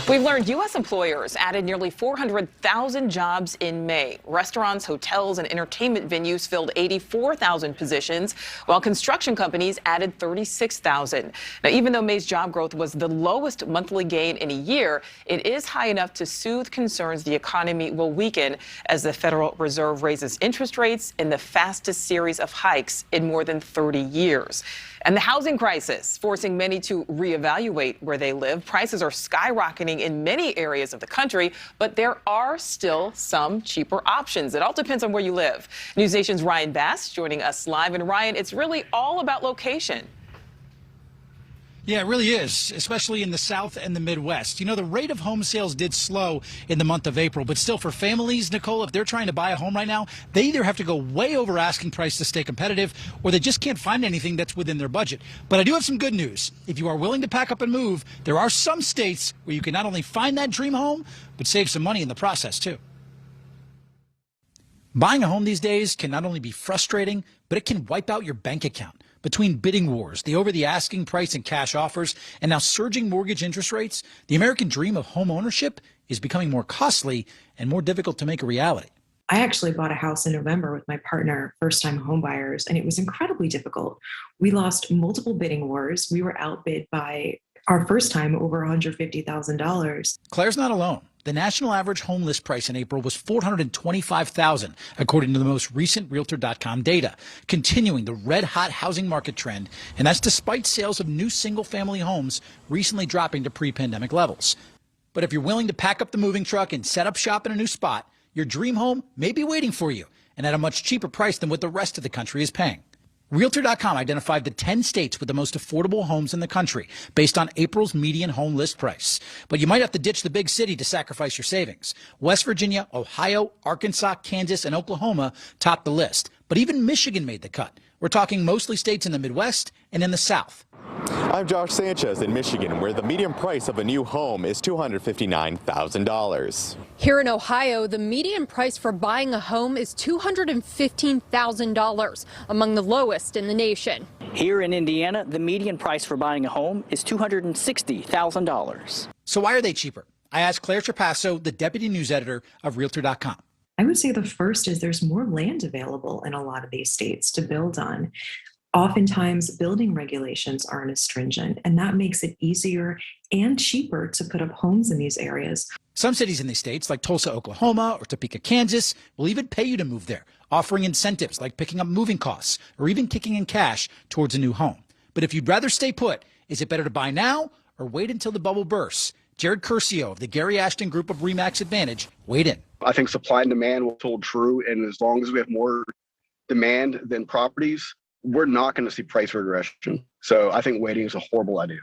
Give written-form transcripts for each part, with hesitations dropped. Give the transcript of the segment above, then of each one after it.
We've learned U.S. employers added nearly 400,000 jobs in May. Restaurants, hotels, and entertainment venues filled 84,000 positions, while construction companies added 36,000. Now, even though May's job growth was the lowest monthly gain in a year, it is high enough to soothe concerns the economy will weaken as the Federal Reserve raises interest rates in the fastest series of hikes in more than 30 years. And the housing crisis forcing many to reevaluate where they live. Prices are skyrocketing in many areas of the country, but there are still some cheaper options. It all depends on where you live. NewsNation's Ryan Bass joining us live. And Ryan, it's really all about location. Yeah, it really is, especially in the South and the Midwest. You know, the rate of home sales did slow in the month of April, but still for families, Nichole, if they're trying to buy a home right now, they either have to go way over asking price to stay competitive, or they just can't find anything that's within their budget. But I do have some good news. If you are willing to pack up and move, there are some states where you can not only find that dream home, but save some money in the process, too. Buying a home these days can not only be frustrating, but it can wipe out your bank account. Between bidding wars, the over-the-asking price and cash offers, and now surging mortgage interest rates, the American dream of home ownership is becoming more costly and more difficult to make a reality. I actually bought a house in November with my partner, first-time home buyers, and it was incredibly difficult. We lost multiple bidding wars. We were outbid by our first time over $150,000. Claire's not alone. The national average home list price in April was $425,000, according to the most recent Realtor.com data, continuing the red-hot housing market trend, and that's despite sales of new single-family homes recently dropping to pre-pandemic levels. But if you're willing to pack up the moving truck and set up shop in a new spot, your dream home may be waiting for you, and at a much cheaper price than what the rest of the country is paying. Realtor.com identified the 10 states with the most affordable homes in the country based on April's median home list price. But you might have to ditch the big city to sacrifice your savings. West Virginia, Ohio, Arkansas, Kansas, and Oklahoma topped the list. But even Michigan made the cut. We're talking mostly states in the Midwest and in the South. I'm Josh Sanchez in Michigan, where the median price of a new home is $259,000. Here in Ohio, the median price for buying a home is $215,000, among the lowest in the nation. Here in Indiana, the median price for buying a home is $260,000. So why are they cheaper? I asked Claire Trapasso, the deputy news editor of Realtor.com. I would say the first is there's more land available in a lot of these states to build on. Oftentimes, building regulations aren't as stringent, and that makes it easier and cheaper to put up homes in these areas. Some cities in these states, like Tulsa, Oklahoma, or Topeka, Kansas, will even pay you to move there, offering incentives like picking up moving costs or even kicking in cash towards a new home. But if you'd rather stay put, is it better to buy now or wait until the bubble bursts? Jared Curcio of the Gary Ashton Group of RE/MAX Advantage weighed in. I think supply and demand will hold true, and as long as we have more demand than properties, we're not going to see price regression. So I think waiting is a horrible idea.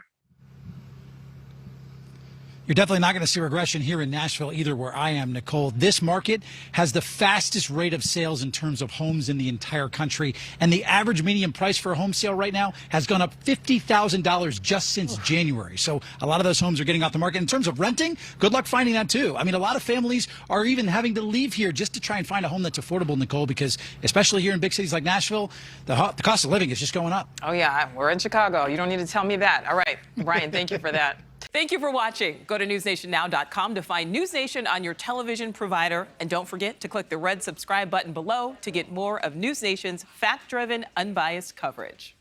You're definitely not going to see regression here in Nashville either, where I am, Nichole. This market has the fastest rate of sales in terms of homes in the entire country. And the average median price for a home sale right now has gone up $50,000 just since January. So a lot of those homes are getting off the market. In terms of renting, good luck finding that, too. I mean, a lot of families are even having to leave here just to try and find a home that's affordable, Nichole, because especially here in big cities like Nashville, the cost of living is just going up. Oh, yeah, we're in Chicago. You don't need to tell me that. All right, Brian, thank you for that. Thank you for watching. Go to newsnationnow.com to find NewsNation on your television provider. And don't forget to click the red subscribe button below to get more of NewsNation's fact-driven, unbiased coverage.